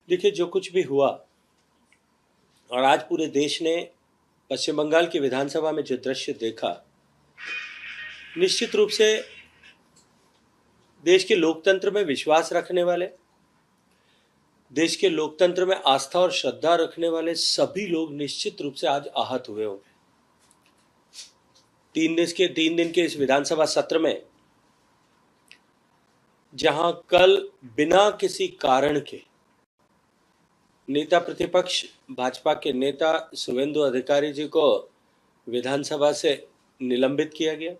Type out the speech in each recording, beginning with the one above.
देखिए, जो कुछ भी हुआ और आज पूरे देश ने पश्चिम बंगाल की विधानसभा में जो दृश्य देखा, निश्चित रूप से देश के लोकतंत्र में विश्वास रखने वाले, देश के लोकतंत्र में आस्था और श्रद्धा रखने वाले सभी लोग निश्चित रूप से आज आहत हुए होंगे। 3 दिन के इस विधानसभा सत्र में जहां कल बिना किसी कारण के नेता प्रतिपक्ष भाजपा के नेता शुभेंदु अधिकारी जी को विधानसभा से निलंबित किया गया,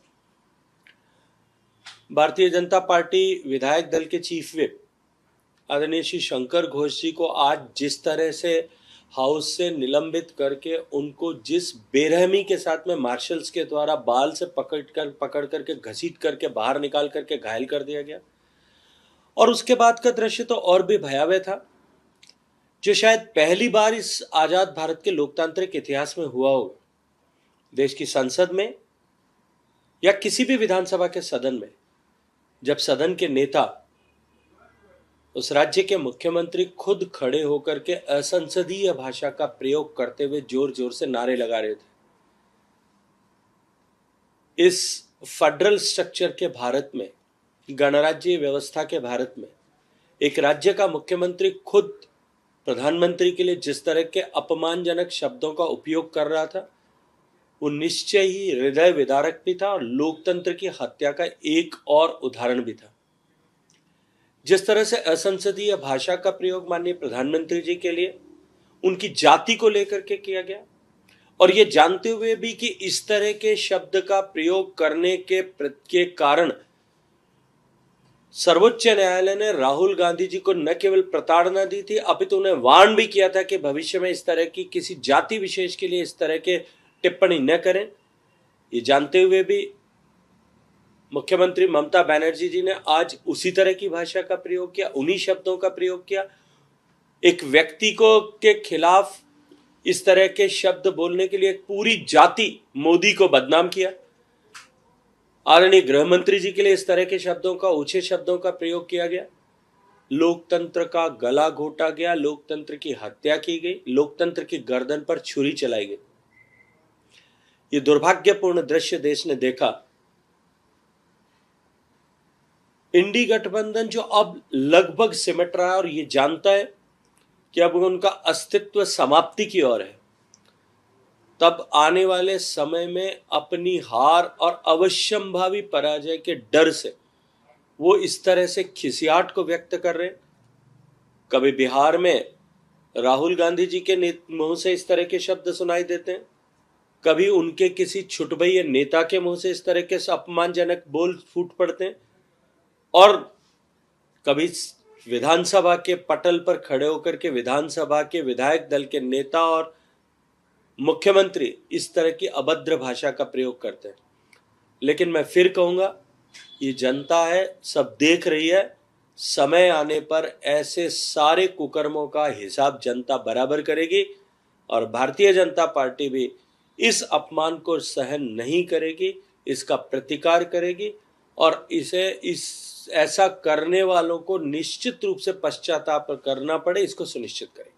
भारतीय जनता पार्टी विधायक दल के चीफ व्हिप आदरणीय श्री शंकर घोष जी को आज जिस तरह से हाउस से निलंबित करके उनको जिस बेरहमी के साथ में मार्शल्स के द्वारा बाल से पकड़ करके घसीट करके बाहर निकाल करके घायल कर दिया गया, और उसके बाद का दृश्य तो और भी भयावह था, जो शायद पहली बार इस आजाद भारत के लोकतांत्रिक इतिहास में हुआ होगा। देश की संसद में या किसी भी विधानसभा के सदन में जब सदन के नेता उस राज्य के मुख्यमंत्री खुद खड़े होकर के असंसदीय भाषा का प्रयोग करते हुए जोर जोर से नारे लगा रहे थे। इस फेडरल स्ट्रक्चर के भारत में, गणराज्य व्यवस्था के भारत में, एक राज्य का मुख्यमंत्री खुद प्रधानमंत्री के लिए जिस तरह के अपमानजनक शब्दों का उपयोग कर रहा था, वो निश्चय ही हृदय विदारक भी था और लोकतंत्र की हत्या का एक और उदाहरण भी था। जिस तरह से असंसदीय भाषा का प्रयोग माननीय प्रधानमंत्री जी के लिए उनकी जाति को लेकर के किया गया, और ये जानते हुए भी कि इस तरह के शब्द का प्रयोग करने के कारण सर्वोच्च न्यायालय ने राहुल गांधी जी को न केवल प्रताड़ना दी थी, अपितु उन्हें वार्न भी किया था कि भविष्य में इस तरह की किसी जाति विशेष के लिए इस तरह के टिप्पणी न करें। ये जानते हुए भी मुख्यमंत्री ममता बनर्जी जी ने आज उसी तरह की भाषा का प्रयोग किया, उन्हीं शब्दों का प्रयोग किया। एक व्यक्ति को के खिलाफ इस तरह के शब्द बोलने के लिए पूरी जाति मोदी को बदनाम किया। आदरणीय गृह मंत्री जी के लिए इस तरह के शब्दों का, ऊंचे शब्दों का प्रयोग किया गया। लोकतंत्र का गला घोटा गया, लोकतंत्र की हत्या की गई, लोकतंत्र की गर्दन पर छुरी चलाई गई। ये दुर्भाग्यपूर्ण दृश्य देश ने देखा। इंडी गठबंधन जो अब लगभग सिमट रहा है और ये जानता है कि अब उनका अस्तित्व समाप्ति की ओर है, तब आने वाले समय में अपनी हार और अवश्यंभावी पराजय के डर से वो इस तरह से खिसियाट को व्यक्त कर रहे हैं। कभी बिहार में राहुल गांधी जी के मुंह से इस तरह के शब्द सुनाई देते हैं, कभी उनके किसी छुटभइये नेता के मुंह से इस तरह के अपमानजनक बोल फूट पड़ते हैं, और कभी विधानसभा के पटल पर खड़े होकर के विधानसभा के विधायक दल के नेता और मुख्यमंत्री इस तरह की अभद्र भाषा का प्रयोग करते हैं। लेकिन मैं फिर कहूंगा, ये जनता है, सब देख रही है। समय आने पर ऐसे सारे कुकर्मों का हिसाब जनता बराबर करेगी, और भारतीय जनता पार्टी भी इस अपमान को सहन नहीं करेगी, इसका प्रतिकार करेगी, और ऐसा करने वालों को निश्चित रूप से पश्चाताप करना पड़े, इसको सुनिश्चित करेगी।